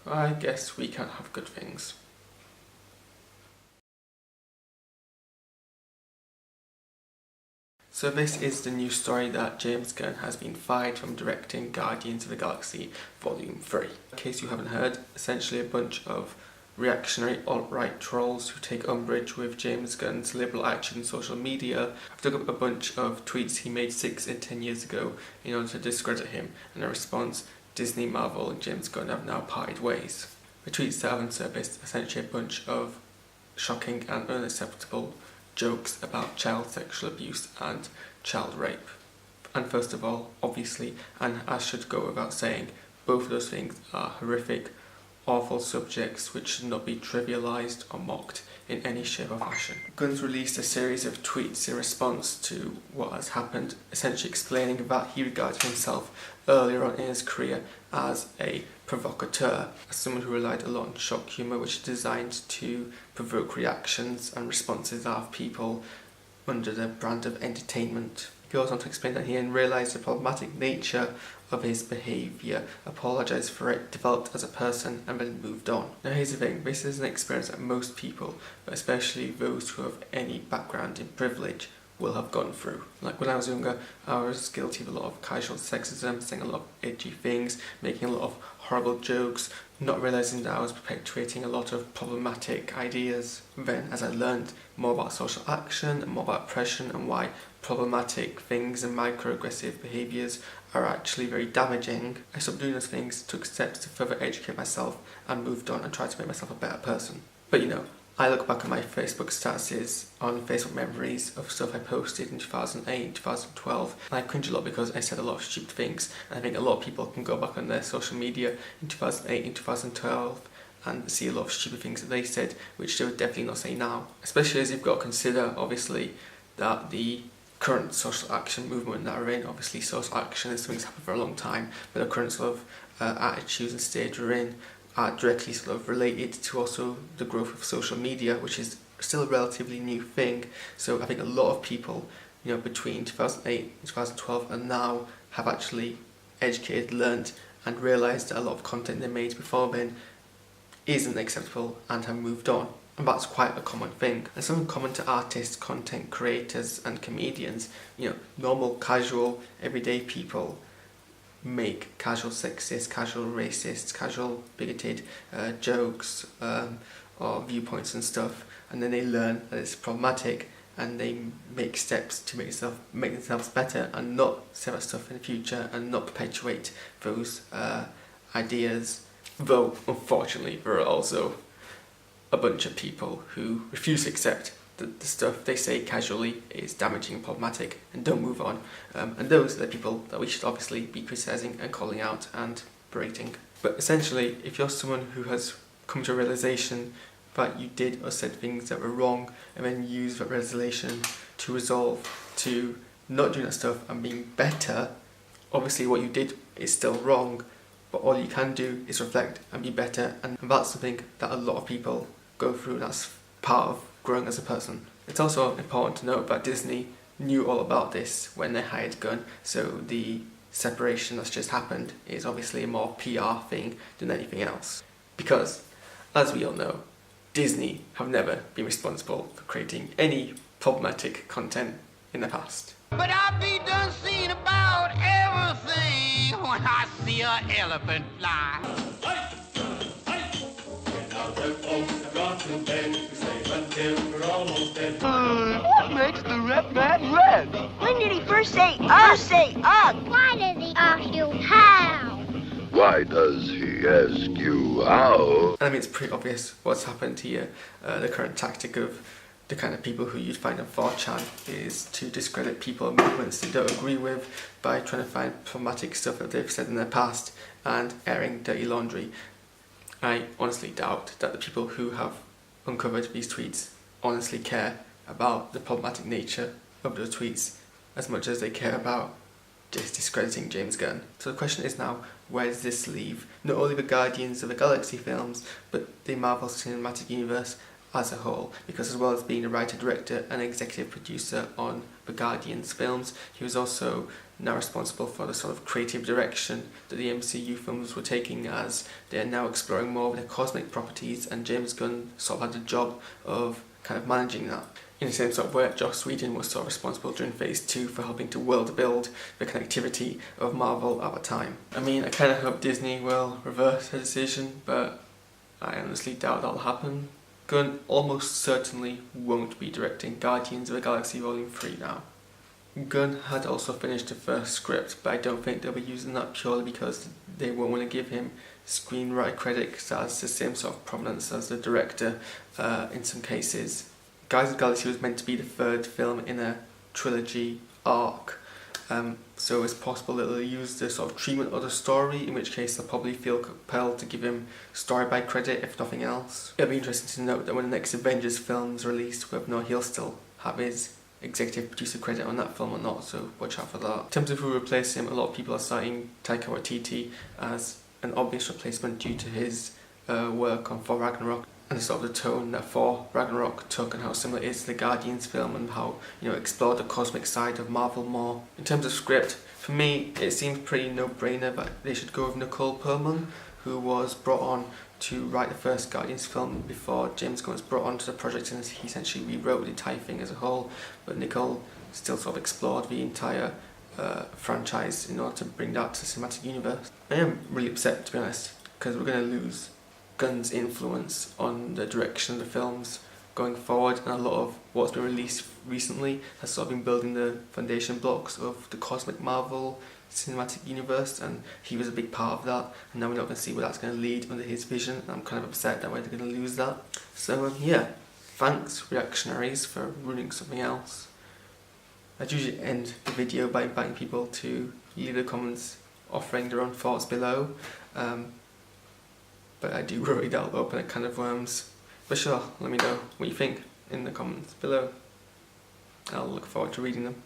I guess we can't have good things. So this is the news story that James Gunn has been fired from directing Guardians of the Galaxy Volume 3. In case you haven't heard, essentially a bunch of reactionary alt-right trolls who take umbrage with James Gunn's liberal action on social media have dug up a bunch of tweets he made 6 and 10 years ago in order to discredit him, and in response, Disney, Marvel and James Gunn have now parted ways. The tweets that have surfaced essentially a bunch of shocking and unacceptable jokes about child sexual abuse and child rape. And first of all, obviously, and as should go without saying, both of those things are horrific, awful subjects which should not be trivialised or mocked in any shape or fashion. Gunn's released a series of tweets in response to what has happened, essentially explaining that he regarded himself earlier on in his career as a provocateur, as someone who relied a lot on shock humour, which is designed to provoke reactions and responses out of people under the brand of entertainment. He goes on to explain that he then realised the problematic nature of his behaviour, apologised for it, developed as a person, and then moved on. Now here's the thing, this is an experience that most people, but especially those who have any background in privilege, will have gone through. Like when I was younger, I was guilty of a lot of casual sexism, saying a lot of edgy things, making a lot of horrible jokes, not realising that I was perpetuating a lot of problematic ideas. Then, as I learned more about social action and more about oppression and why problematic things and microaggressive behaviours are actually very damaging, I stopped doing those things, took steps to further educate myself and moved on and tried to make myself a better person. But you know, I look back at my Facebook statuses on Facebook memories of stuff I posted in 2008, 2012, and I cringe a lot because I said a lot of stupid things, and I think a lot of people can go back on their social media in 2008 and 2012 and see a lot of stupid things that they said, which they would definitely not say now. Especially as you've got to consider, obviously, that the current social action movement that we're in, obviously social action is something that's happened for a long time, but the current sort of attitudes and stage we're in are directly sort of related to also the growth of social media, which is still a relatively new thing. So I think a lot of people, you know, between 2008 and 2012 and now have actually educated, learnt and realised that a lot of content they made before then isn't acceptable and have moved on. And that's quite a common thing. And something common to artists, content creators and comedians, you know, normal, casual, everyday people make casual sexist, casual racist, casual bigoted jokes or viewpoints and stuff, and then they learn that it's problematic and they make steps to make themselves better and not say that stuff in the future and not perpetuate those ideas. Though unfortunately there are also a bunch of people who refuse to accept that the stuff they say casually is damaging and problematic and don't move on, and those are the people that we should obviously be criticising and calling out and berating. But essentially, if you're someone who has come to a realisation that you did or said things that were wrong and then use that realisation to resolve to not doing that stuff and being better, obviously what you did is still wrong, but all you can do is reflect and be better, and that's something that a lot of people go through, and that's part of growing as a person. It's also important to note that Disney knew all about this when they hired Gunn, so the separation that's just happened is obviously a more PR thing than anything else. Because, as we all know, Disney have never been responsible for creating any problematic content in the past. But I be done seeing about everything when I see an elephant fly. What makes the red man red? When did he first say ugh? Why did he ask you how? Why does he ask you how? I mean, it's pretty obvious what's happened here. The current tactic of the kind of people who you'd find on 4chan is to discredit people and movements they don't agree with by trying to find problematic stuff that they've said in their past and airing dirty laundry. I honestly doubt that the people who have uncovered these tweets honestly care about the problematic nature of those tweets as much as they care about just discrediting James Gunn. So the question is now, where does this leave not only the Guardians of the Galaxy films, but the Marvel Cinematic Universe as a whole? Because as well as being a writer, director and executive producer on the Guardians films, he was also now responsible for the sort of creative direction that the MCU films were taking, as they are now exploring more of their cosmic properties, and James Gunn sort of had the job of kind of managing that. In the same sort of way, Joss Whedon was sort of responsible during Phase 2 for helping to world build the connectivity of Marvel at the time. I mean, I kind of hope Disney will reverse their decision, but I honestly doubt that'll happen. Gunn almost certainly won't be directing Guardians of the Galaxy Volume 3 now. Gunn had also finished the first script, but I don't think they'll be using that purely because they won't want to give him screenwriter credit, because that has the same sort of prominence as the director in some cases. Guardians of the Galaxy was meant to be the third film in a trilogy arc, so it's possible that they'll use the sort of treatment of the story, in which case they'll probably feel compelled to give him story by credit if nothing else. It'll be interesting to note that when the next Avengers film is released, whether or not he'll still have his executive producer credit on that film or not, so watch out for that. In terms of who replaces him, a lot of people are citing Taika Waititi as an obvious replacement due to his work on Thor Ragnarok, and sort of the tone that Thor Ragnarok took and how similar it is to the Guardians film, and how, you know, explored the cosmic side of Marvel more. In terms of script, for me it seems pretty no-brainer that they should go with Nicole Perlman, who was brought on to write the first Guardians film before James Gunn was brought onto the project, and he essentially rewrote the entire thing as a whole, but Nicole still sort of explored the entire franchise in order to bring that to the cinematic universe. I am really upset, to be honest, because we're going to lose Gunn's influence on the direction of the films going forward, and a lot of what's been released recently has sort of been building the foundation blocks of the cosmic Marvel cinematic universe, and he was a big part of that, and now we're not going to see where that's going to lead under his vision, and I'm kind of upset that we're going to lose that. So yeah, thanks Reactionaries for ruining something else. I'd usually end the video by inviting people to leave their comments offering their own thoughts below, but I do worry that'll open a can of worms. But sure, let me know what you think in the comments below. I'll look forward to reading them.